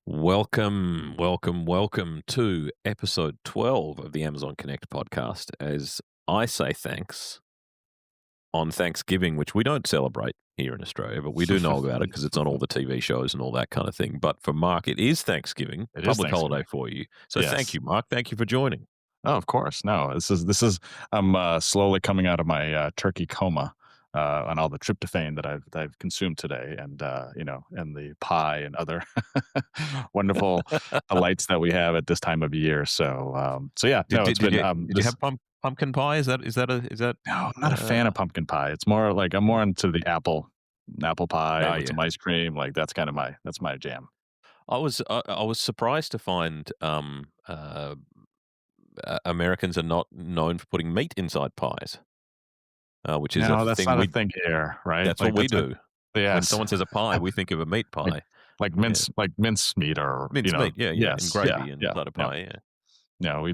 Welcome to episode 12 of the Amazon Connect podcast. As I say thanks on Thanksgiving, which we don't celebrate here in Australia, but we do know about it because it's on all the TV shows and all that kind of thing. But for Mark, it is Thanksgiving, It is public holiday Thanksgiving. for you. So thank Yes. you, Mark. Thank you for joining. Oh, of course. No, this is I'm slowly coming out of my turkey coma on all the tryptophan that I've consumed today, and and the pie and other wonderful delights that we have at this time of year. So yeah, Did, no, did, it's did been you did you this. have pumpkin pie? Is that No, I'm not a uh fan of pumpkin pie. It's more like I'm more into the apple pie oh with yeah. some ice cream. Like that's my jam. I was surprised to find Americans are not known for putting meat inside pies, which is a No, that's thing not a we thing here, right? that's what we That's a do. When yes. someone says a pie, we think of a meat Like pie. like Yeah. mince meat or, Mince meat, yeah, yeah, and yes, yeah, gravy and yeah, butter yeah. pie, yeah. No,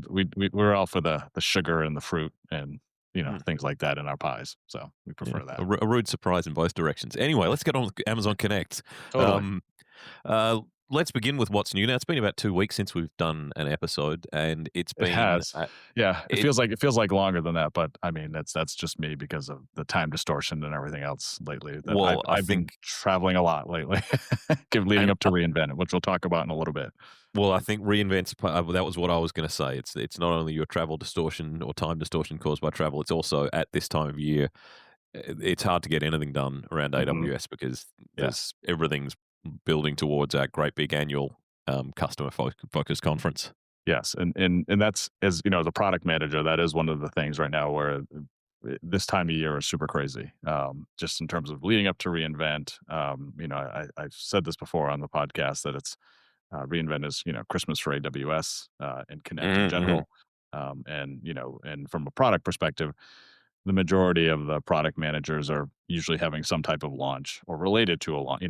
we're all for the sugar and the fruit and, Mm, things like that in our pies, so we yeah, prefer that. a rude surprise in both directions. Anyway, let's get on with Amazon Connect. Totally. Um, uh, let's begin with what's new. Now, it's been about 2 weeks since we've done an episode, and it's It been, has. Yeah, it it feels like longer than that, but, I mean, that's just me because of the time distortion and everything else lately that well, I I've been think traveling a lot lately, leading and, up to reInvent, which we'll talk about in a little bit. well, I think reinvents that was what I was gonna say. It's not only your travel distortion or time distortion caused by travel, it's also at this time of year. It's hard to get anything done around Mhm. AWS because Yes. there's everything's building towards our great big annual customer focused conference. Yes, and that's as you know, as a product manager, that is one of the things right now where this time of year is super crazy. Just in terms of leading up to reInvent. I've said this before on the podcast that it's reInvent is Christmas for AWS and Connect in Mhm, mhm. general. And from a product perspective, the majority of the product managers are usually having some type of launch or related to a launch.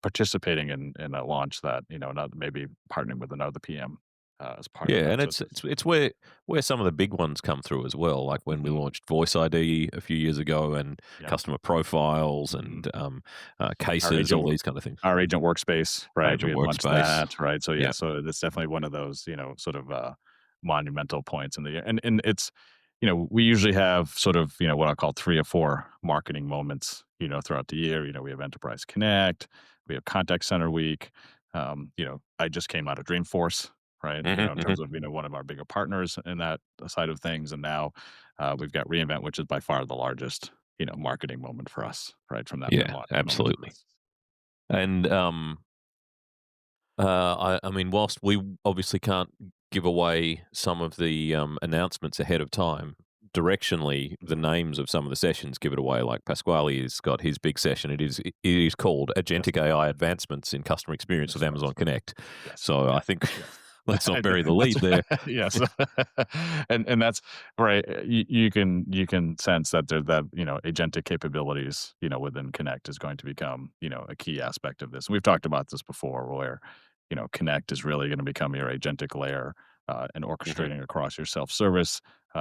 Participating in a launch that not maybe partnering with another PM as part of Yeah, and that. So it's where some of the big ones come through as well, like when we mhm, launched Voice ID a few years ago, and yeah. customer profiles Mhm. and Our cases, agent all these kind of things. our agent workspace, right? We Agent had launched workspace. that, right? So yeah, Yeah. so it's definitely one of those, sort of monumental points in the year. And it's, we usually have sort of, what I call 3 or 4 marketing moments, throughout the year. We have Enterprise Connect, we have Contact Center Week. I just came out of Dreamforce, right? Hmm, In hmm. terms of, one of our bigger partners in that side of things. And now we've got reInvent, which is by far the largest, marketing moment for us, right? From that Yeah, launch moment to absolutely. this. And I mean, whilst we obviously can't give away some of the announcements ahead of time, directionally, the Mhm. names of some of the sessions give it away. Like Pasquale has got his big session. It is called Yes. Agentic AI Advancements in Customer Experience with That's what I was Amazon gonna Connect. yes, So I yeah, think yes. let's not And bury the that's lead there. yes. And that's right, you can sense that that, agentic capabilities, within Connect is going to become, a key aspect of this. And we've talked about this before where, Connect is really gonna become your agentic layer, and Hmm. orchestrating across your self-service,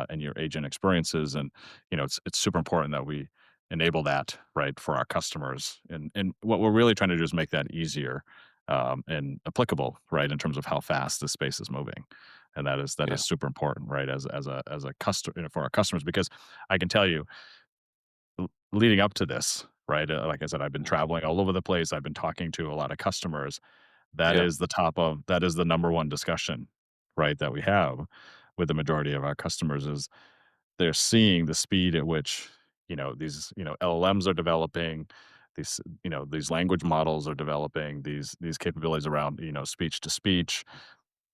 and your agent experiences. And, it's super important that we enable that, right, for our customers. And what we're really trying to do is make that easier and applicable, right, in terms of how fast the space is moving, and that is Yeah. super important, right, as a customer for our customers, because I can tell you, leading up to this, right, like I said, I've been Mhm. traveling all over the place. I've been talking to a lot of customers. Yeah. That is the number one discussion, right, that we have with the majority of our customers is they're seeing the speed at which, these, LLMs are developing, these language models are developing, these capabilities around, speech to speech,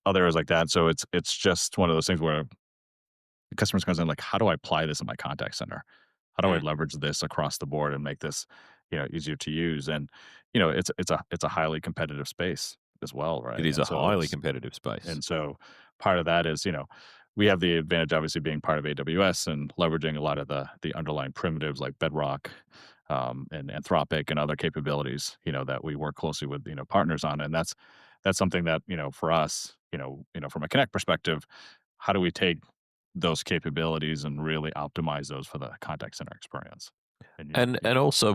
others like that. So it's just one of those things where the customers comes in like, how do I apply this in my contact center? How do I Mm. leverage this across the board and make this, easier to use? And, it's a highly competitive space as well, It right? is a highly competitive space. And so part of that is, we have the advantage obviously being part of AWS and leveraging a lot of the underlying primitives like Bedrock, and Anthropic and other capabilities, that we work closely with, partners on. And that's something that, for us, from a Connect perspective, how do we take those capabilities and really optimize those for the contact center experience? And And also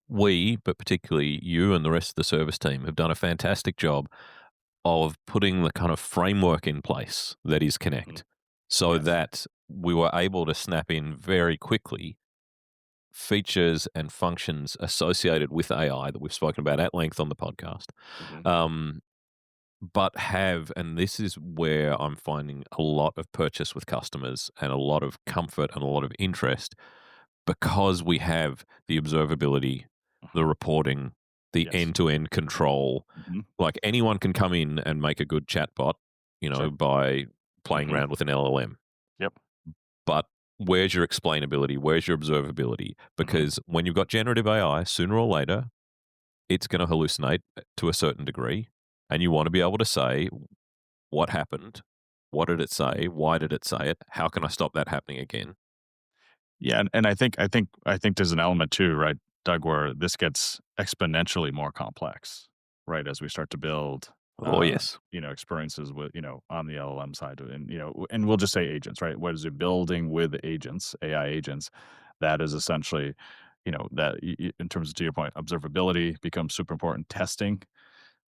we, but particularly you and the rest of the service team, have done a fantastic job of putting the kind of framework in place that is Mhm. Connect, so Yes. that we were able to snap in very quickly features and functions associated with AI that we've spoken about at length on the podcast. Mhm. Um, but have, and this is where I'm finding a lot of purchase with customers and a lot of comfort and a lot of interest, because we have the observability, the Mhm. reporting, the Yes. end to end control. Mhm. Like, anyone can come in and make a good chatbot, Sure. by playing Mhm. around with an LLM. Yep. But where's your explainability? Where's your observability? Mhm. Because when you've got generative AI, sooner or later, it's going to hallucinate to a certain degree. And you want to be able to say, what happened? What did it say? Why did it say it? How can I stop that happening again? Yeah, and I think there's an element too, right, Doug, where this gets exponentially more complex, right, as we start to build, Oh, yes. experiences with, on the LLM side, and and we'll just say agents, right? What is it building with agents, AI agents? That is essentially, that in terms of, to your point, observability becomes super important. Testing,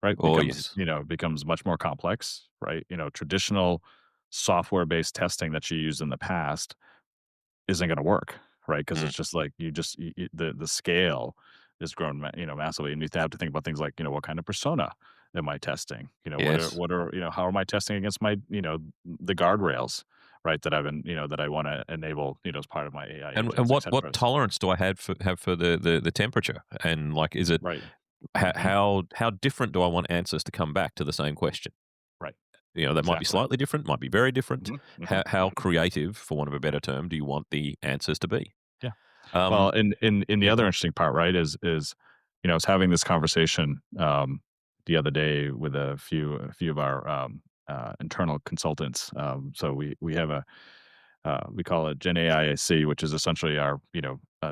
right, Oh, becomes yes. becomes much more complex, right? Traditional software based testing that you used in the past isn't gonna work, right? Because Mm. it's just like you just the scale is grown, massively, and you have to think about things like, what kind of persona am I testing? Yes. How am I testing against my, the guardrails, right? That I've been, that I want to enable, as part of my AI And agents, et what cetera. tolerance do I have for the temperature? And, like, is it Right. how Hmm. how different do I want answers to come back to the same question? Right. That might be Exactly. slightly different, might be very different. Hmm. Hmm. How Hmm. creative, for want of a better term, do you want the answers to be? Yeah. Well, Um, in the yeah, other go on. interesting part, right, is I was having this conversation the other day with a few of our internal consultants. So we have a we call it Gen AIAC, which is essentially our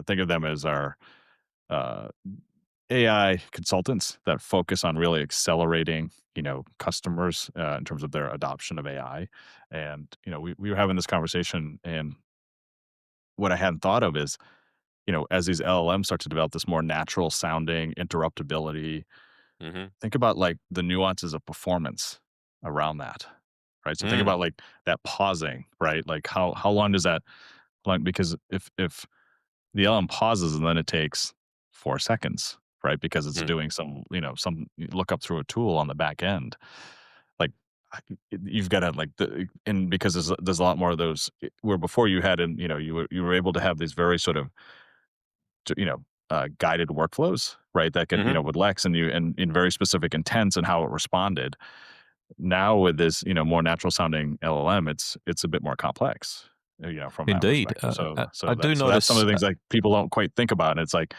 think of them as our uh, AI consultants that focus on really accelerating customers in terms of their adoption of AI. And we were having this conversation, and what I hadn't thought of is as these LLMs start to develop this more natural sounding interruptibility, Mhm. think about like the nuances of performance around that, right? So think Mm. about like that pausing, right? Like how long does that like because if the LM pauses and then it takes 4 seconds, right? Because it's Mm. doing some lookup through a tool on the back end, like you've got to like and because there's a lot more of those where before you had and you were able to have these very sort of guided workflows, right? That can, Mhm. with Lex and you and in very specific intents and how it responded. Now with this, more natural sounding LLM, it's a bit more complex, from that Indeed. perspective. I do So that's some of notice, the things like people don't quite think about. And it's like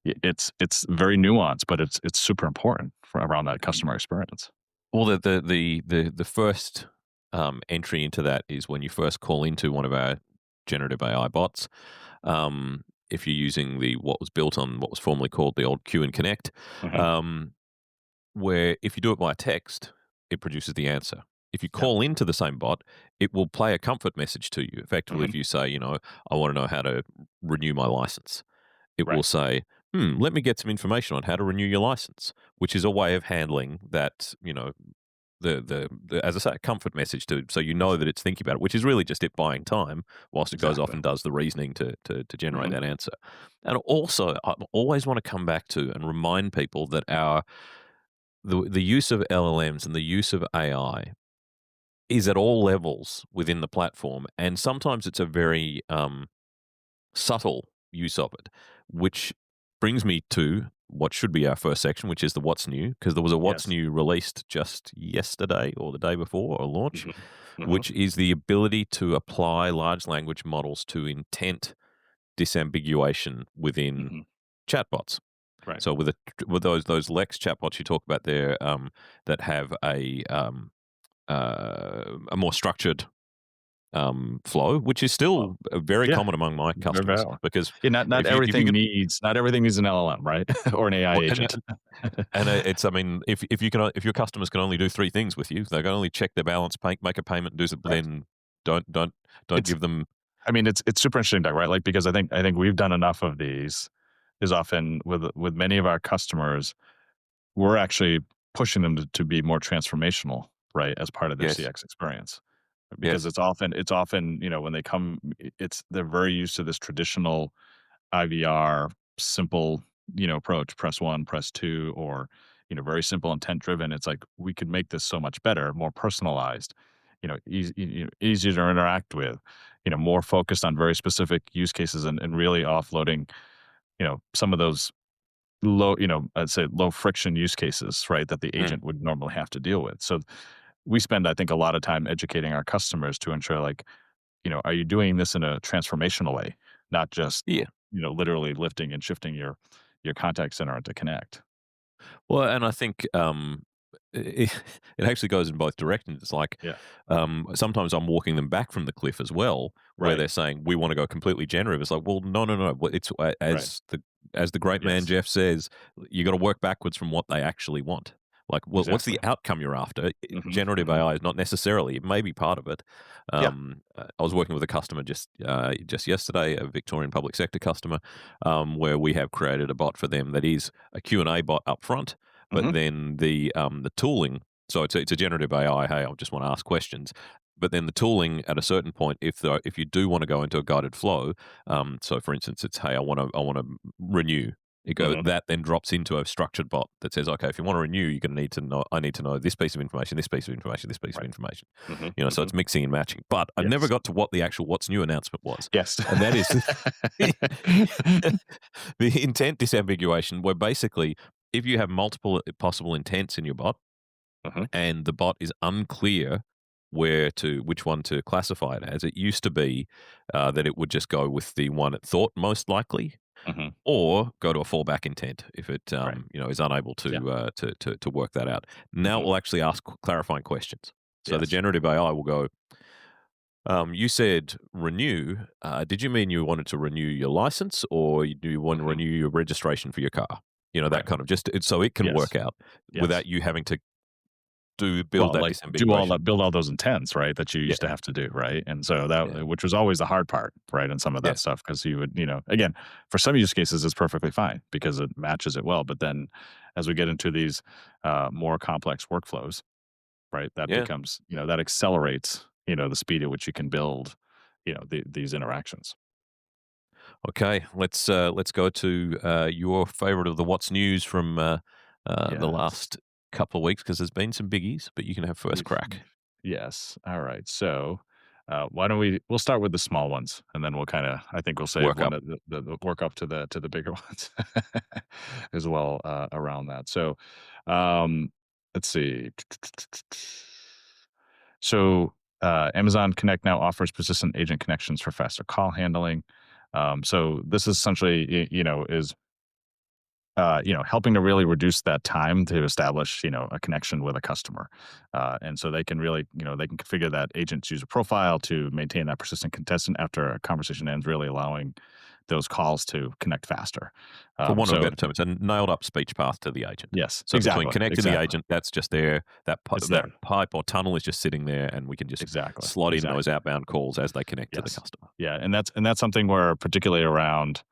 it's very nuanced, but it's super important for around that customer experience. well, the first, entry into that is when you first call into one of our generative AI bots. If you're using the what was built on what was formerly called the old Q and Connect, Hmm. um, where if you do it by text, it produces the answer. If you Yep. call into the same bot, it will play a comfort message to you. Effectively, if Hmm. you say, I want to know how to renew my license, it will Right. say, let me get some information on how to renew your license, which is a way of handling that, the as I say, a comfort message to, so you know that it's thinking about it, which is really just it buying time whilst it goes off Exactly. and does the reasoning to generate Hmm. that answer. And also, I always want to come back to and remind people that the use of LLMs and the use of AI is at all levels within the platform, and sometimes it's a very subtle use of it, which brings me to what should be our first section, which is the what's new, because there was a what's Yes. new released just yesterday or the day before or launch, Hmm. Hmm. which is the ability to apply large language models to intent disambiguation within Hmm. chatbots. Right. So with those Lex chatbots you talk about there, that have a more structured flow, which is Well, still very yeah. common among my Very customers, valid. because Yeah, not if you everything could, needs not everything needs an LLM, right? Or an AI well, agent. it's, I mean, if you can, if your customers can only do three things with you, they can only check their balance, make a payment, do something, Right. then don't It's give them. I mean, it's super interesting, Doug, right? Like, because I think we've done enough of these is often with many of our customers, we're actually pushing them to be more transformational, right, as part of their Yes. CX experience. Because Yes. it's often, when they come, it's they're very used to this traditional IVR simple, approach, press 1, press 2, or, very simple intent driven. It's like we could make this so much better, more personalized, easier to interact with, more focused on very specific use cases and really offloading, some of those I'd say low friction use cases, right, that the Mm. agent would normally have to deal with. So we spend, I think, a lot of time educating our customers to ensure, like, are you doing this in a transformational way, not just, Yeah. literally lifting and shifting your contact center to connect. Well, and I think it, it actually goes in both directions. It's like Yeah. sometimes I'm walking them back from the cliff as well, where Right. they're saying we want to go completely generative. It's like, well, no, no, no. It's Right. as the great man Yes. Jeff says, you got to work backwards from what they actually want. Like, well, what's the Exactly. outcome you're after? Hmm. Generative Hmm. AI is not necessarily; it may be part of it. Yeah. I was working with a customer just yesterday, a Victorian public sector customer, where we have created a bot for them that is a Q and A bot up front, but Hmm. then the tooling. So it's a generative AI. Hey, I just want to ask questions. But then the tooling at a certain point, if you do want to go into a guided flow, so for instance, it's hey, I want to renew. Hmm. That then drops into a structured bot that says, okay, if you want to renew, you're going to need to know. I need to know this piece of information, this piece of information, this piece of Right. information. Hmm. So Hmm. it's mixing and matching. But I never Yes. got to what the actual what's new announcement was, Yes. and that is the intent disambiguation, where basically if you have multiple possible intents in your bot Hmm. and the bot is unclear which one to classify it as, it used to be that it would just go with the one it thought most likely, Hmm. or go to a fallback intent if it Right. is unable Yeah. to work that out. Now it Hmm. will actually ask clarifying questions. So the Yes. generative AI will go, you said renew. Did you mean you wanted to renew your license, or do you want to Hmm. renew your registration for your car? That Right. kind of so it can Yes. work out Yes. without you having to build Well, that like, do all disambiguation. that build all those intents, right, that you Yeah, used to have to do, right? And so yeah, which was always the hard part, right, and some of yeah, that stuff, because you would, again, for some use cases, it's perfectly fine because it matches it well, but then as we get into these, more complex workflows, right, that yeah. becomes, that accelerates, the speed at which you can build, these interactions. Okay, let's go to your favorite of the what's news from the Yes. last couple of weeks, because there's been some biggies, but you can have first crack. We've Yes. All right. So, why don't we'll start with the small ones, and then we'll kinda I think we'll save Work one up. of the work up to the bigger ones as well, around that. So, um, let's see. So, Amazon Connect now offers persistent agent connections for faster call handling. So this is essentially, is helping to really reduce that time to establish, a connection with a customer. And so they can really, they can configure that agent's user profile to maintain that persistent contestant after a conversation ends, really allowing those calls to connect faster. For want of a So better term, it's a nailed up speech path to the agent. yes, So between exactly, Connect and the exactly. agent, that's just there. It's That there. pipe or tunnel is just sitting there, and we can just Exactly, slot in those exactly. outbound calls as they connect to the Yes. customer. Yeah. And that's something where particularly around,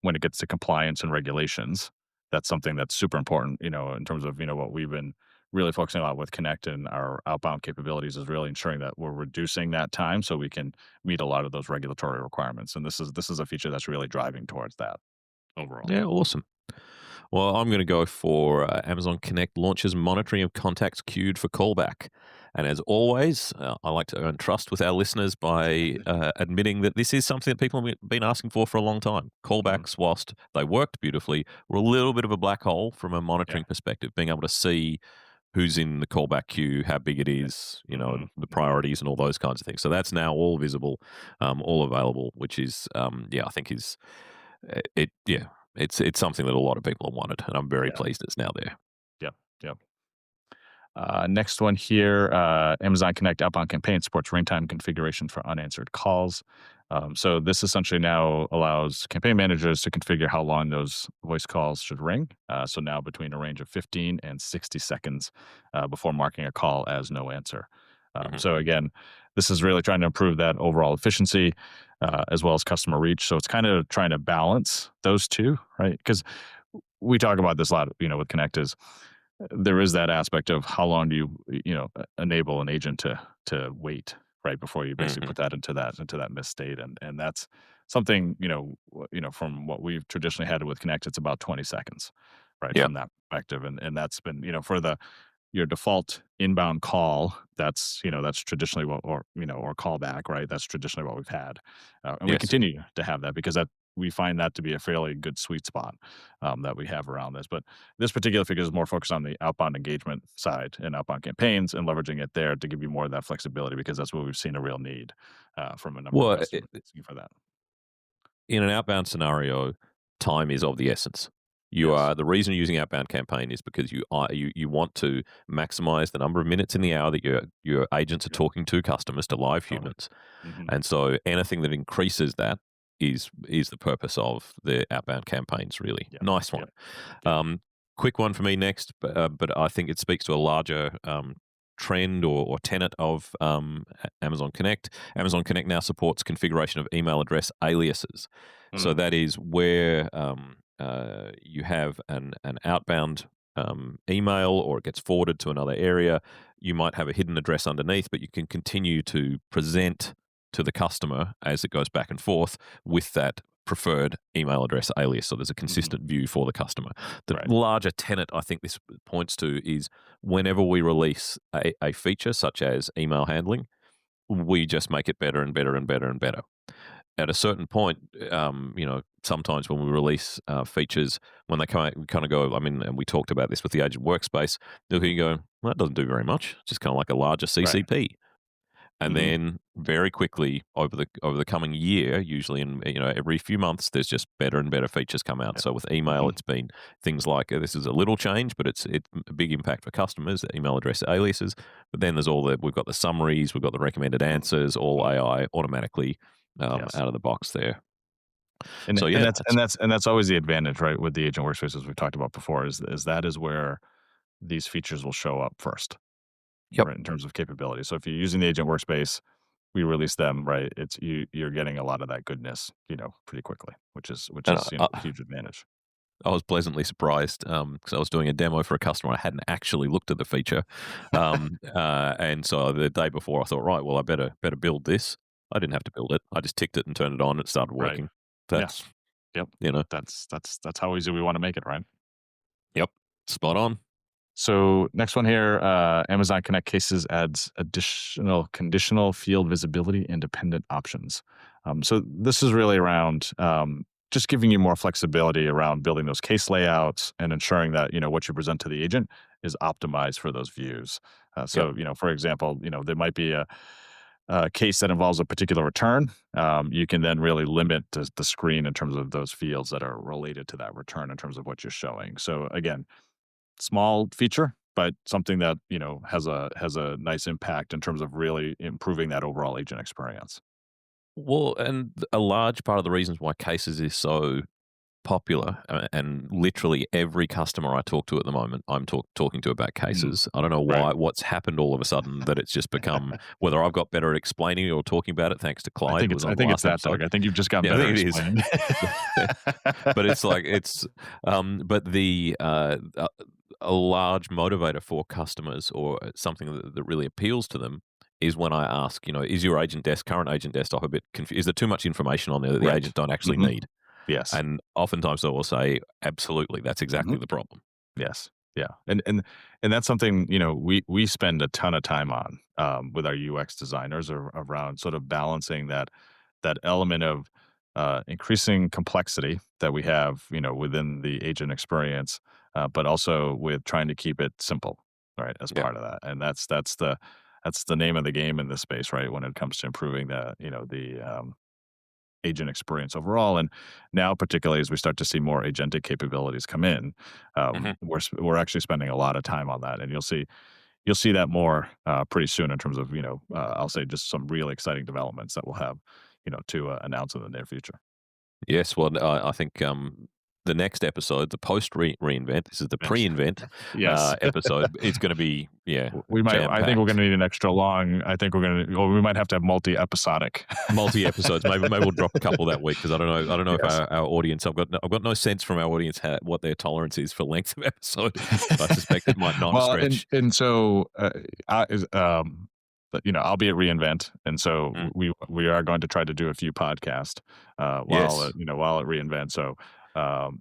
when it gets to compliance and regulations, that's something that's super important, in terms of, what we've been really focusing a lot with Connect and our outbound capabilities is really ensuring that we're reducing that time so we can meet a lot of those regulatory requirements. And this is a feature that's really driving towards that overall. Yeah, awesome. Well, I'm going to go for Amazon Connect launches monitoring of contacts queued for callback. And as always, I like to earn trust with our listeners by admitting that this is something that people have been asking for a long time. Hmm. Callbacks, whilst they worked beautifully, were a little bit of a black hole from a Yeah. monitoring perspective, being able to see who's in the callback queue, how big it Yeah. is, Hmm. and the Hmm. priorities and all those kinds of things. So that's now all visible, all available, which is, I think is yeah, it's something that a lot of people have wanted, and I'm very Yeah. pleased it's now there. Yep. Yep. Next one here, Amazon Connect outbound campaign supports ring time configuration for unanswered calls. So this essentially now allows campaign managers to configure how long those voice calls should ring. So now between a range of 15 and 60 seconds before marking a call as no answer. Mhm. So again, this is really trying to improve that overall efficiency as well as customer reach. So it's kind of trying to balance those two, right? Because we talk about this a lot, with Connect is there is that aspect of how long do you enable an agent to wait right before you basically Mhm. put that into that missed state, and that's something from what we've traditionally had with Connect, it's about 20 seconds, right, Yep. from that perspective, and that's been for the your default inbound call, that's traditionally or callback, right? That's traditionally what we've had, and we Yes. continue to have that because that we find that to be a fairly good sweet spot that we have around this. But this particular figure is more focused on the outbound engagement side and outbound campaigns and leveraging it there to give you more of that flexibility because that's what we've seen a real need from a number of Well, customers asking for that. in an outbound scenario, time is of the essence. You Yes. are the reason you're using outbound campaign is because you want to maximize the number of minutes in the hour that your agents are Yep. talking to customers, to live Totally. humans. Hmm. And so anything that increases that is the purpose of the outbound campaigns, really. Yep. Nice one. Yep. Yep. Um, quick one for me next, but I think it speaks to a larger trend or tenet of Amazon Connect. Amazon Connect now supports configuration of email address aliases. So Mm. that is where you have an outbound email or it gets forwarded to another area. You might have a hidden address underneath, but you can continue to present to the customer as it goes back and forth with that preferred email address alias. So there's a Hmm. consistent view for the customer. The Right. larger tenet I think this points to is whenever we release a feature such as email handling, we just make it better and better and better and better. At a certain point, sometimes when we release features, when they come out, we kind of go, I mean, and we talked about this with the agent workspace, you Hmm. can go, well, that doesn't do very much. It's just kind of like a larger Right. CCP. And Hmm. then very quickly over the coming year, usually in every few months, there's just better and better features come out. Yep. So with email, Hmm. it's been things like this is a little change, but it's a big impact for customers. The email address aliases, but then there's we've got the summaries, we've got the recommended answers, all Hmm. AI automatically Yes. out of the box there. And So and yeah, that's and that's and that's always the advantage, right, with the agent workspaces we've talked about before is that is where these features will show up first, yep. right, in terms of capability. So if you're using the agent workspace, we release them, right, you're getting a lot of that goodness, pretty quickly, which is which And is, a huge advantage. I was pleasantly surprised because I was doing a demo for a customer. I hadn't actually looked at the feature, and so the day before, I thought, right, well, I better build this. I didn't have to build it. I just ticked it and turned it on. It started Right. working. Yeah. That's Yep. you know, That's how easy we wanna make it, right? yep, spot on. So next one here, Amazon Connect Cases adds additional conditional field visibility and dependent options. So this is really around just giving you more flexibility around building those case layouts and ensuring that what you present to the agent is optimized for those views. Yep. So for example, there might be a case that involves a particular return. You can then really limit the screen in terms of those fields that are related to that return in terms of what you're showing. So again, small feature, but something that, has a nice impact in terms of really improving that overall agent experience. Well, and a large part of the reasons why cases is so popular, and literally every customer I talk to at the moment, I'm talking to about Mhm. cases. I don't know Right. what's happened all of a sudden that it's just become whether I've got better at explaining or talking about it thanks to I Clyde, think who it's was I on the think it's last that, episode. Doug. I think you've just gotten Yeah, I better at think it is. explaining. But it's like but a large motivator for customers or something that really appeals to them is when I ask, is your current agent desktop a bit confused? Is there too much information on there that the Right. agents don't actually Mhm. need? Yes. And oftentimes they will say, absolutely, that's exactly Mhm. the problem. Yes. Yeah. And that's something, we spend a ton of time on, with our UX designers around sort of balancing that element of, increasing complexity that we have, within the agent experience, but also with trying to keep it simple, right, as Yep. part of that. And that's the name of the game in this space, right, when it comes to improving the agent experience overall. And now, particularly as we start to see more agentic capabilities come in, Mhm. we're actually spending a lot of time on that, and you'll see that more pretty soon in terms of I'll say just some really exciting developments that we'll have to announce in the near future. Yes, well, I think the next episode, the post reinvent. This is the Yes. pre-invent Yes. episode. It's going to be We might. jam I think we're packed. gonna need an extra long. I think we're gonna. Well, we might have to have multi-episodic. Multi episodes. Maybe we'll drop a couple that week because I don't know. I don't know if Yes. our audience. I've got no sense from our audience what their tolerance is for length of episode. I suspect it might not Well, and stretch. and so I is but I'll be at reInvent, and so Mm. we are going to try to do a few podcasts Yes. while at reInvent. So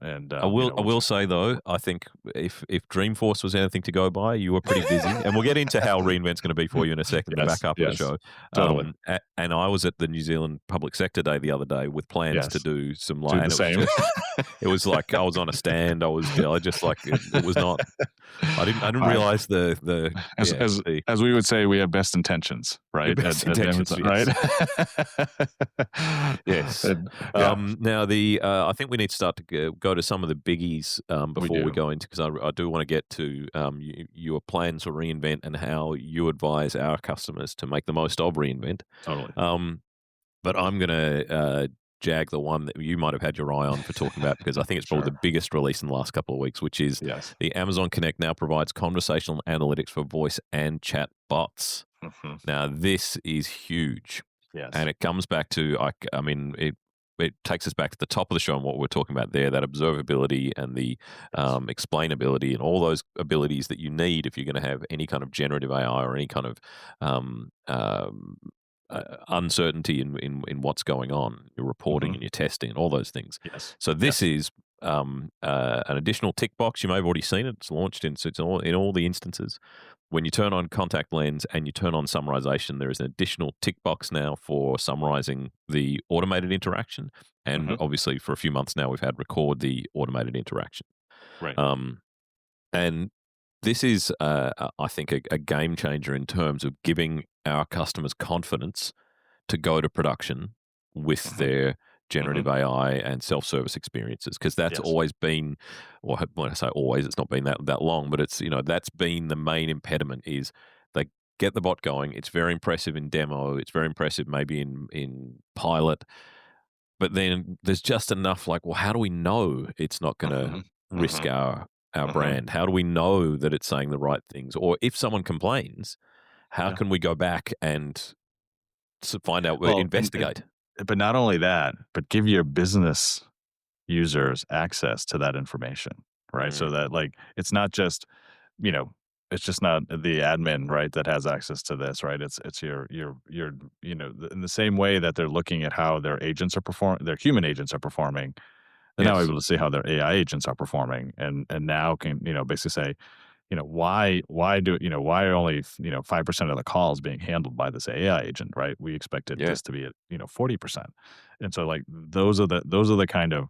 and I will. I we'll will try. say though, I think if Dreamforce was anything to go by, you were pretty busy, and we'll get into how reinvent's going to be for you in a second. The back Yes, half of the yes, show, totally. and I was at the New Zealand Public Sector Day the other day with plans to Yes, do some do the and same. it was like I was on a stand. I just like it was not. I didn't I, realize as yeah as the as we would say, we have best intentions, your right? best At intentions. Amazon, right? Yes. Yes. And, yeah, Now, I think we need to start to go to some of the biggies we before we do go into because I do want to get to your plans for reinvent and how you advise our customers to make the most of reinvent. totally. Um, but I'm going to jag the one that you might have had your eye on for talking about because I think it's probably Sure. the biggest release in the last couple of weeks, which is Yes. the Amazon Connect now provides conversational analytics for voice and chat bots. Mhm. Now, this is huge. Yes. And it comes back to, I mean, it takes us back to the top of the show and what we're talking about there, that observability and the Yes. explainability and all those abilities that you need if you're going to have any kind of generative AI or any kind of um, um, uncertainty in what's going on, your reporting Mhm. and your testing and all those things. Yes. So this Yes. is an additional tick box. You may have already seen it. It's launched so it's in all the instances. When you turn on contact lens and you turn on summarization, there is an additional tick box now for summarizing the automated interaction. And Mhm. obviously, for a few months now, we've had record the automated interaction. Right. Um, and this is, I think, a game changer in terms of giving our customers confidence to go to production with Mhm. their Mhm. generative AI and self-service experiences because that's Yes. always been, or when I say always, it's not been that long, but it's that's been the main impediment is they get the bot going. It's very impressive in demo. It's very impressive maybe in pilot, but then there's just enough like, well, how do we know it's not going to Mhm. risk Mhm. our Mhm. brand? How do we know that it's saying the right things? Or if someone complains, how Yeah. can we go back and find out, Well, and investigate? but not only that, but give your business users access to that information, right? So Mm, that like it's not just, you know, it's just not the admin, right, that has access to this, right? It's your in the same way that they're looking at how their agents are performing, their human agents are performing, they're now yes. able to see how their AI agents are performing and now can, basically say, why are only 5% of the calls being handled by this AI agent, right? We expected Yeah. this to be at 40%. And so like those are the kind of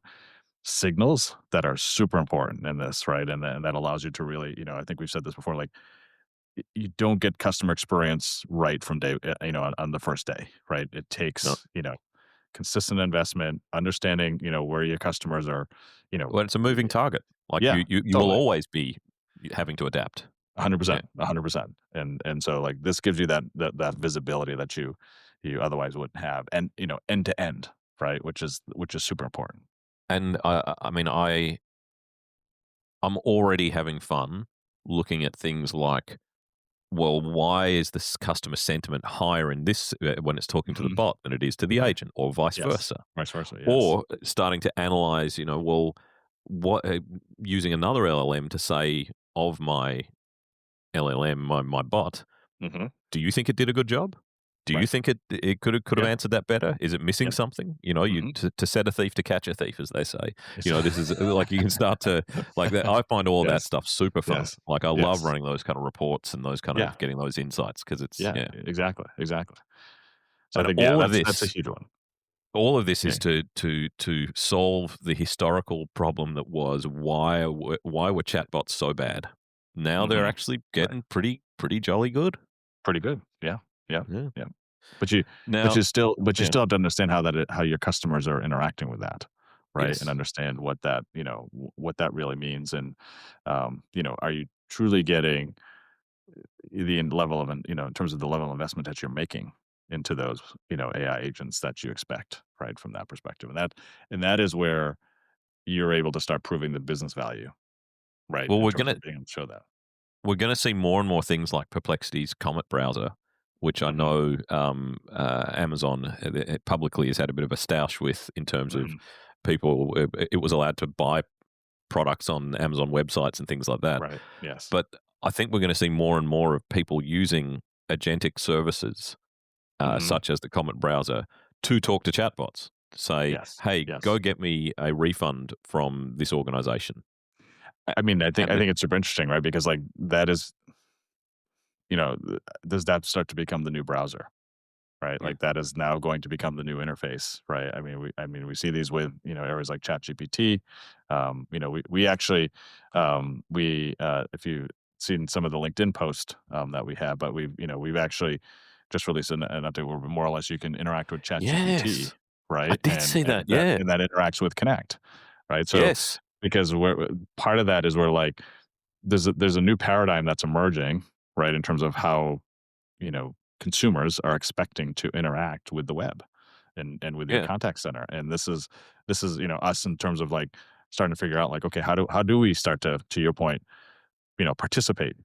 signals that are super important in this, right? And that allows you to really, I think we've said this before, like you don't get customer experience right from day, on the first day, right? It No. takes, consistent investment, understanding, where your customers are, you know, Well, it's a moving target. Like yeah, you will totally. always be having to adapt. Yeah. 100%, 100%. And so like this gives you that visibility that you otherwise wouldn't have. And, end to end, right? Which is super important. And I mean, I'm already having fun looking at things like, well, why is this customer sentiment higher in this when it's talking to the Mhm, bot than it is to the mhm. agent, or vice Yes. versa? Vice versa, yes. Or starting to analyze, well, what using another LLM to say of my LLM, my bot, Mhm. do you think it did a good job? Do you Right. think it could have Yeah. answered that better? Is it missing Yep. something? You Mhm. to set a thief to catch a thief, as they say. It's This is like you can start to like that. I find all that Yes. stuff super fun. Yes. Like I love Yes. running those kind of reports and those kind Yeah. of getting those insights because it's Yeah. Exactly. Exactly. So I and think, yeah, all of that's a this huge one. all of this Yeah. is to solve the historical problem that was why were chatbots so bad. Now they're Mhm. actually Right. getting pretty jolly good. Pretty good. Yeah. Yeah. Yeah. Yeah. But you but Now, you still but you yeah. still have to understand how your customers are interacting with that, right? And Yes. understand what that, what that really means. And, are you truly getting the level of, in terms of the level of investment that you're making into those, AI agents that you expect, right? From that perspective. And that is where you're able to start proving the business value, right, Well, in terms of being able to show that. we're gonna see more and more things like Perplexity's Comet browser, which I Mhm, know Amazon publicly has had a bit of a stoush with in terms of mhm, people. It was allowed to buy products on Amazon websites and things like that. right, yes. But I think we're going to see more and more of people using agentic services, Mhm, such as the Comet browser, to talk to chatbots. Say, yes, hey, go yes. get me a refund from this organization. I mean, I And think it's super interesting, right, because, like, that is, does that start to become the new browser? Right? mm, Like that is now going to become the new interface, right? I mean, we see these with, areas like ChatGPT. We actually, if you've seen some of the LinkedIn post that we have, but we've actually just released an update where more or less you can interact with ChatGPT, yes, I right? did see that. Yeah. And that interacts with Connect, right? So Yes. because we're part of that is where like there's a new paradigm that's emerging, right, in terms of how consumers are expecting to interact with the web and with your Yeah. contact center. And this is us in terms of like starting to figure out like, okay, how do we start to your point, participate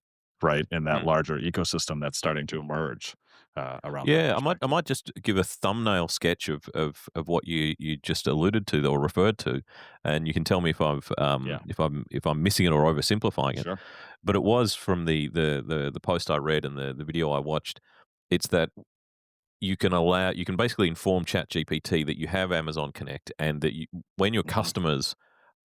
right in that Mm. larger ecosystem that's starting to emerge around that Yeah, I perspective. might just give a thumbnail sketch of what you just alluded to or referred to, and you can tell me Yeah, if I'm missing it or oversimplifying it. sure. But it was from the post I read and the video I watched. It's that you can basically inform ChatGPT that you have Amazon Connect and that when your Hmm. customers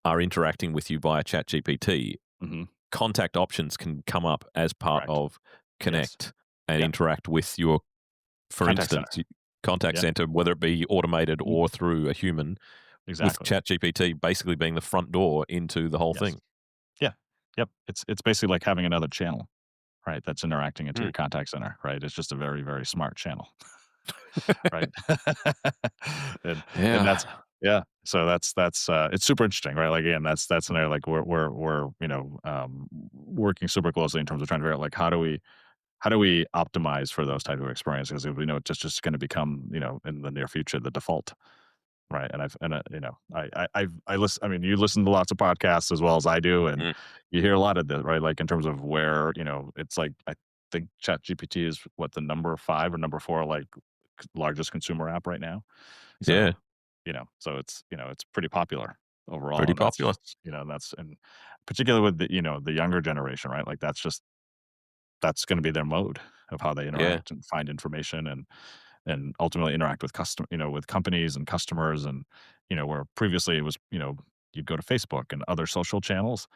are interacting with you via ChatGPT, Hmm. contact options can come up as part Correct. of Yes. Connect and Yeah. interact with your, for Contact instance, center. contact Yeah. center, whether it be automated Mhm. or through a human, with Exactly. ChatGPT basically being the front door into the whole Yes. thing. Yeah. Yep. It's basically like having another channel, right? That's interacting into Mm. your contact center, right? It's just a very, very smart channel. Right? And that's Yeah. yeah. So that's it's super interesting, right? Like, again, that's an area like we're, working super closely in terms of trying to figure out, like, how do we optimize for those type of experiences? Because we know it's just gonna become, in the near future, the default, right? And I listen I mean, you listen to lots of podcasts as well as I do, and Mm. you hear a lot of the right? Like, in terms of where, it's like, I think ChatGPT is what, the number 5 or number 4, like, largest consumer app right now. Yeah. So, so it's pretty popular overall, Pretty and that's popular. just, that's and particularly with the younger generation, right? Like, that's gonna be their mode of how they Yeah. interact and find information and ultimately interact with with companies and customers and, where previously it was, you'd go to Facebook and other social channels,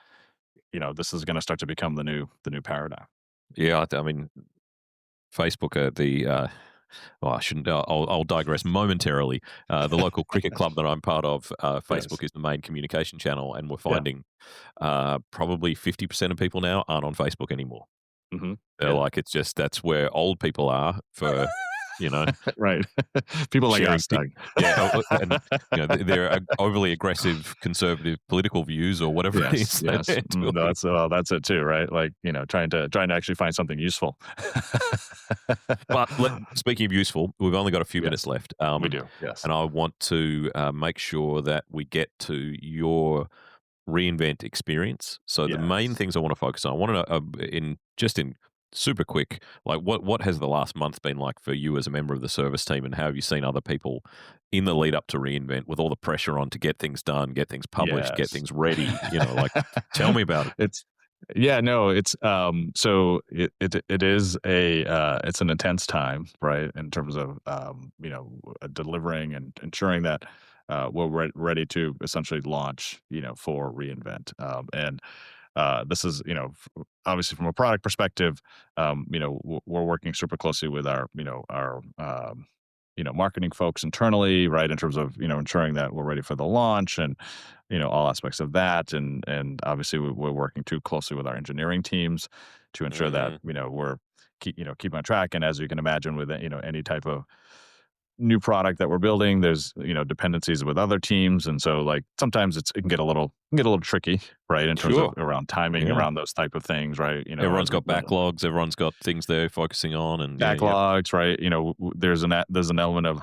this is gonna start to become the new paradigm. Yeah. I mean, Facebook, well, I shouldn't. I'll digress momentarily. The local cricket club that I'm part of, Yes. Facebook is the main communication channel, and we're Yeah. finding probably 50% of people now aren't on Facebook anymore. Mhm. They're Yeah. like, it's just that's where old people are for, you know, Right. People like sharing. us, Doug. Yeah, and they're overly aggressive conservative political views or whatever it Yes, is that yes. they're No, doing. that's it too, right? Like, trying to actually find something useful. But speaking of useful, we've only got a few minutes Yes, left, we do. Yes. and I want to make sure that we get to your reinvent experience. So the main Yes. things I want to focus on, I want to know in super quick, like what has the last month been like for you as a member of the service team, and how have you seen other people in the lead up to reinvent with all the pressure on to get things done, get things published, get Yes. things ready? Like tell me about it. It's yeah, no, it's, so it is it's an intense time, right, in terms of, delivering and ensuring that, we're ready to essentially launch, for reInvent, and this is, obviously from a product perspective, we're working super closely with our marketing folks internally, right, in terms of, ensuring that we're ready for the launch and, all aspects of that. And obviously we're working too closely with our engineering teams to ensure that, Mm, we're keep on track. And as you can imagine with, any type of new product that we're building, there's, dependencies with other teams. And so like sometimes it can get a little tricky, right, in terms of sure. around timing, Yeah. around those type of things, right? Everyone's got backlogs. Everyone's got things they're focusing on, and yeah, yep. backlogs, right? There's an element of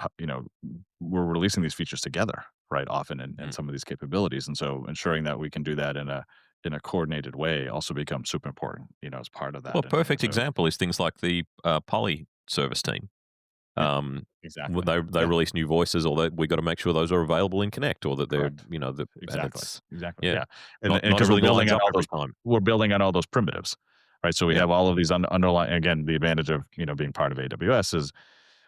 we're releasing these features together, right? Often in Mm. some of these capabilities, and so ensuring that we can do that in a coordinated way also becomes super important, as part of Well, that. And perfect so, example is things like the poly service team. yeah, Um, when exactly. they Yeah, release new voices, or that we got to make sure those are available in Connect, or that they're correct. and Exactly. it's Exactly. yeah, Yeah. And not and not because everything lines up every time. we're building on all those primitives, right? So we Yeah. have all of these underlying, again, the advantage of, being part of AWS is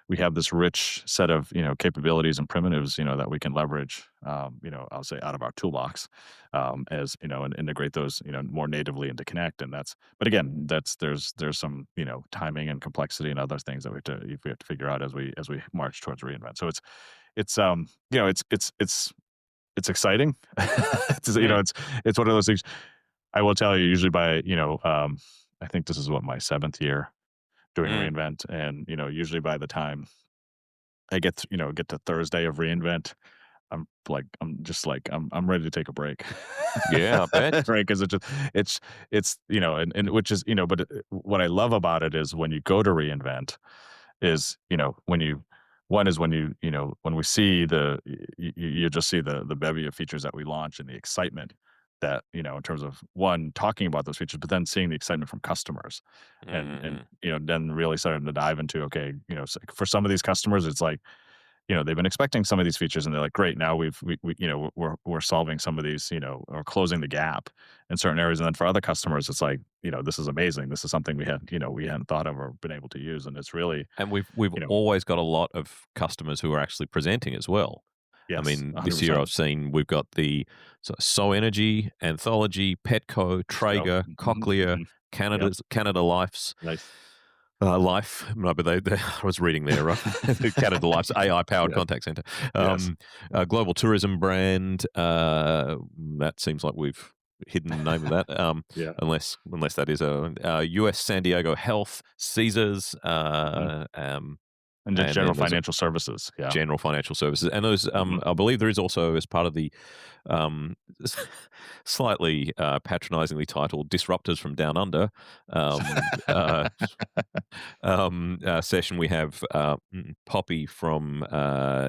we have this rich set of, capabilities and primitives, that we can leverage, I'll say out of our toolbox, as, and integrate those, more natively into Connect. And but again, there's some, timing and complexity and other things that we have to figure out as we march towards reInvent. So it's, it's exciting. Mm. It's one of those things. I will tell you, usually by, I think this is what, my 7th year doing Mm. reInvent, and, usually by the time I get to Thursday of reInvent, I'm ready to take a break. Yeah, I bet. Right? Because it's, and which is, but what I love about it is when you go to reInvent is, when you one is when when we see you just see the bevy of features that we launch and the excitement that, in terms of, one, talking about those features, but then seeing the excitement from customers, and, Mm. then really starting to dive into, okay, for some of these customers, it's like, they've been expecting some of these features, and they're like, great, now we're solving some of these, or closing the gap in certain areas. And then for other customers, it's like, this is amazing. This is something we hadn't thought of or been able to use. And it's really, And we've you know, always got a lot of customers who are actually presenting as well. I yes, mean, this year 100%. I've seen we've got the So Energy, Anthology, Petco, Let's go. Traeger, Cochlear, Yep. Canada Life's Nice. Life. No, but I was reading there, the Canada Life's AI powered Yes. contact center. Yes. Global tourism brand. That seems like we've hidden the name of that. Yeah. Unless that is a US San Diego Health, Caesars, Mhm. And just and general then there's a financial services. Yeah. general financial services. And those, Mhm. I believe there is also, as part of the um, slightly patronizingly titled Disruptors from Down Under session, we have Poppy from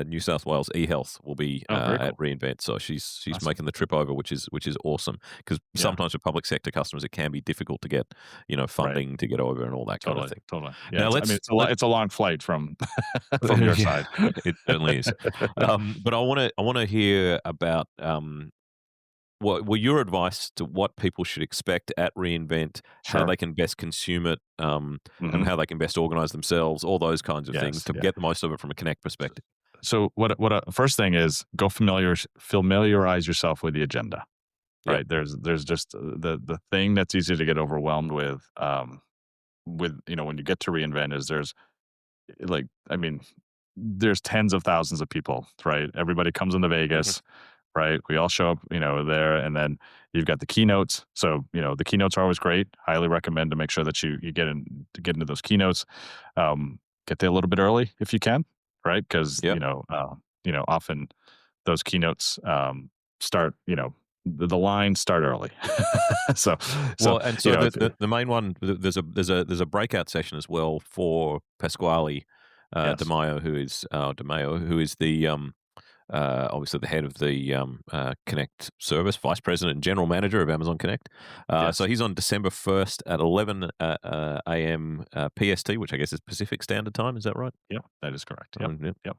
New South Wales eHealth will be Oh, very at cool. reInvent. So she's Awesome. making the trip over, which is awesome, because Yeah. sometimes with public sector customers it can be difficult to get Right. funding to get over and all that kind of Totally. thing. Totally. Yeah. Now It's it's a long flight from from your yeah, side. it certainly is. But I want to hear about what your advice to what people should expect at reInvent, how Sure. they can best consume it, and Mhm. how they can best organize themselves, all those kinds of things Yes. to Yeah. get the most of it from a Connect perspective. So first thing is, go familiarize yourself with the agenda, Yep. right? There's just, the thing that's easy to get overwhelmed with, when you get to reInvent, is like, I mean, there's tens of thousands of people, right? Everybody comes into Hmm. Vegas, right? We all show up, there, and then you've got the keynotes. So, the keynotes are always great. Highly recommend to make sure that you get into those keynotes. Get there a little bit early if you can, right? Because, Yep. often those keynotes, start, the lines start early. so, so, Well, and so if, the main one, there's a breakout session as well for Pasquale yes, De Mayo, who is the obviously the head of the Connect service, vice president and general manager of Amazon Connect. So yes, he's on December 1st at 11 a.m. PST, which I guess is Pacific Standard Time. Is that right? yep, that is correct. Yep, Yep. yep.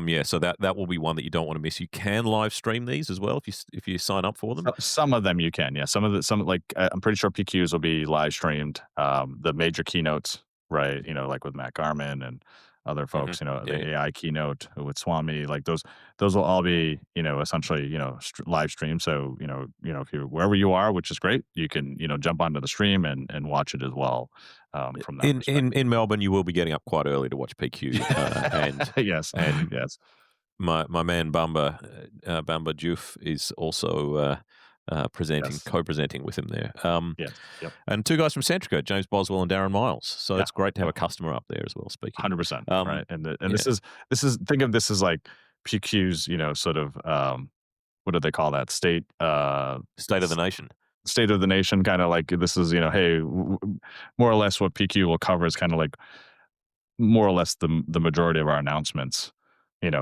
Yeah, so that will be one that you don't want to miss. You can live stream these as well if you sign up for them. Some of them you can, yeah. Some, like, I'm pretty sure PQs will be live streamed. The major keynotes, right? Like with Matt Garman and other Hmm. folks. Yeah, yeah. The AI keynote with Swami, like those will all be, essentially, live stream. So, if you're wherever you are, which is great, you can, jump onto the stream and watch it as well, from that perspective. In Melbourne, you will be getting up quite early to watch PQ, Yes, and yes, my man Bamba Diouf is also yes, co-presenting with him there. yes, yep, And two guys from Centrica, James Boswell and Darren Miles. So yeah, it's great to have yep. a customer up there as well. Speaking, 100%, um, right? And yeah, this is think of this as like PQ's, sort of, what do they call that? state of the S nation. state of the nation, kinda like, this is, hey, more or less what PQ will cover is kinda like more or less the majority of our announcements,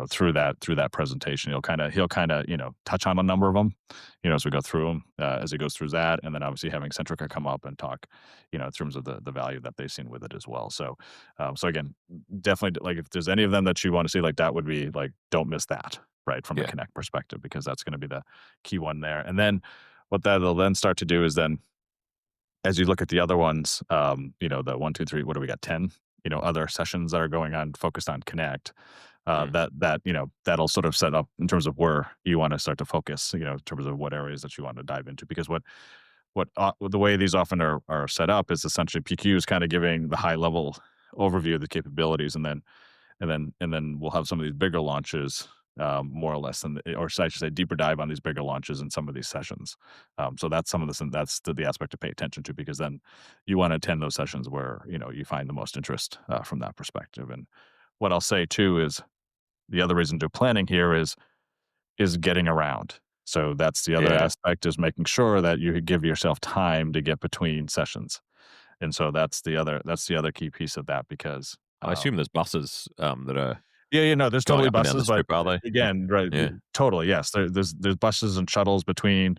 through that presentation. He'll kind of touch on a number of them, as we go through them, as he goes through that, and then obviously having Centrica come up and talk, in terms of the value that they've seen with it as well. So again, definitely, like, if there's any of them that you want to see, like, that would be like, don't miss that, right, from a Yeah. Connect perspective, because that's going to be the key one there. And then what that'll then start to do is then, as you look at the other ones, the one, two, three, what do we got? 10, other sessions that are going on focused on Connect. Mm. That'll sort of set up in terms of where you want to start to focus, in terms of what areas that you want to dive into. Because the way these often are set up is essentially PQ is kind of giving the high level overview of the capabilities, and then we'll have some of these bigger launches, more or less, or I should say, deeper dive on these bigger launches in some of these sessions. So that's some of this, and that's the aspect to pay attention to, because then you want to attend those sessions where you find the most interest, from that perspective. And what I'll say too is the other reason to planning here is getting around. So that's the other Yeah. aspect, is making sure that you give yourself time to get between sessions. And so that's the other key piece of that, because I assume there's buses that are yeah, there's going totally up and down the buses, but strip, are they? again, right, Yeah. totally, yes. There's buses and shuttles between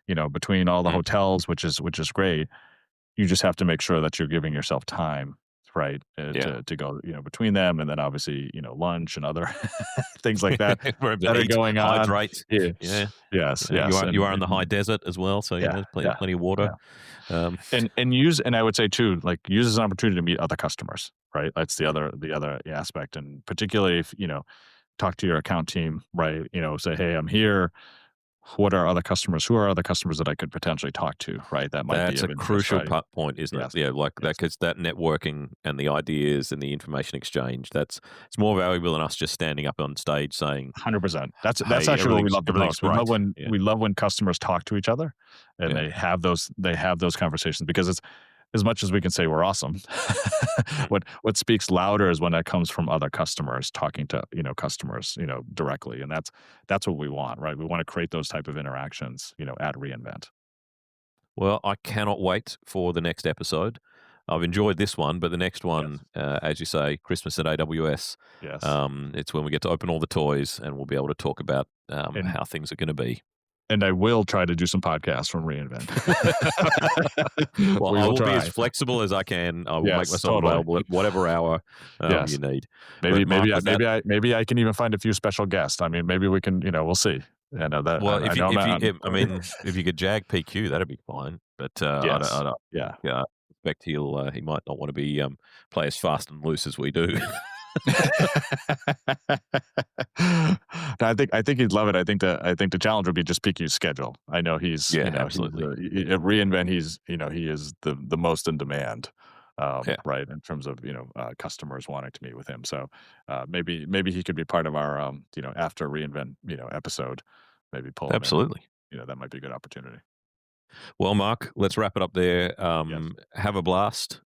all the Mm. hotels, which is great. You just have to make sure that you're giving yourself time, right, Yeah. to go, between them, and then obviously, lunch and other things like that We're able that to are eat, going on. hydrate. Yeah. Yeah. Yes, You yes, are in the high and desert as well, so, yeah, there's yeah, plenty of water. yeah. Um, And I would say too, like, use as an opportunity to meet other customers, right? That's the other aspect, and particularly if, talk to your account team, right? Say, "Hey, I'm here. What are other customers? Who are other customers that I could potentially talk to?" Right? That might be that's a of interest, crucial right? point, isn't it? Yes. Yeah, like that, Yes. because that networking and the ideas and the information exchange, it's more valuable than us just standing up on stage saying, 100%. That's "Hey, actually what we love the everything's most. We love great." when Yeah. we love when customers talk to each other, and Yeah. they have those conversations, because it's, as much as we can say we're awesome, Mm. what speaks louder is when that comes from other customers talking to, customers, directly. And that's what we want, right? We want to create those type of interactions, at reInvent. Well, I cannot wait for the next episode. I've enjoyed this one, but the next Yes. one, as you say, Christmas at AWS, Yes. it's when we get to open all the toys and we'll be able to talk about And how things are going to be. and I will try to do some podcasts from reInvent. Well, We I will will be as try. flexible as I can. I will make Yes, myself totally. available at whatever hour you Yes. need. Maybe But Mark, maybe I with that, maybe I maybe I can even find a few special guests. I mean, maybe we can, we'll see. I know that well, I know I'm not. I mean, if you could jag PQ, that'd be fine. But Yes. Yeah. I suspect he might not want to be play as fast and loose as we do. No, I think he'd love it. I think the challenge would be just PQ's schedule. I know he's, Yeah, he's absolutely. at reInvent. He is the most in demand, Yeah, right, in terms of, customers wanting to meet with him. So, maybe he could be part of our, after reInvent, episode. Maybe pull him in, and absolutely. that might be a good opportunity. Well, Mark, let's wrap it up there. Yes. Have a blast.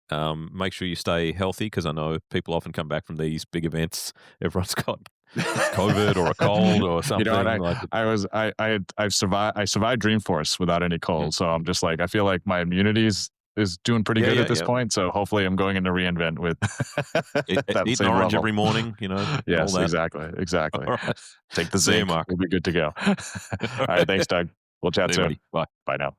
Make sure you stay healthy because I know people often come back from these big events. Everyone's got COVID or a cold or And something I like. I was I survived Dreamforce without any Mm. cold, so I'm just like, I feel like my immunity is doing pretty Yeah, good yeah, at this yeah. point. So hopefully I'm going into reInvent with that Eat an same orange level. every morning, all Yes, that. exactly, exactly. All right. Take the See you, zinc. Mark. We'll be good to go. All All right, right. thanks, Doug. We'll chat See you, soon. buddy. Bye. Bye now.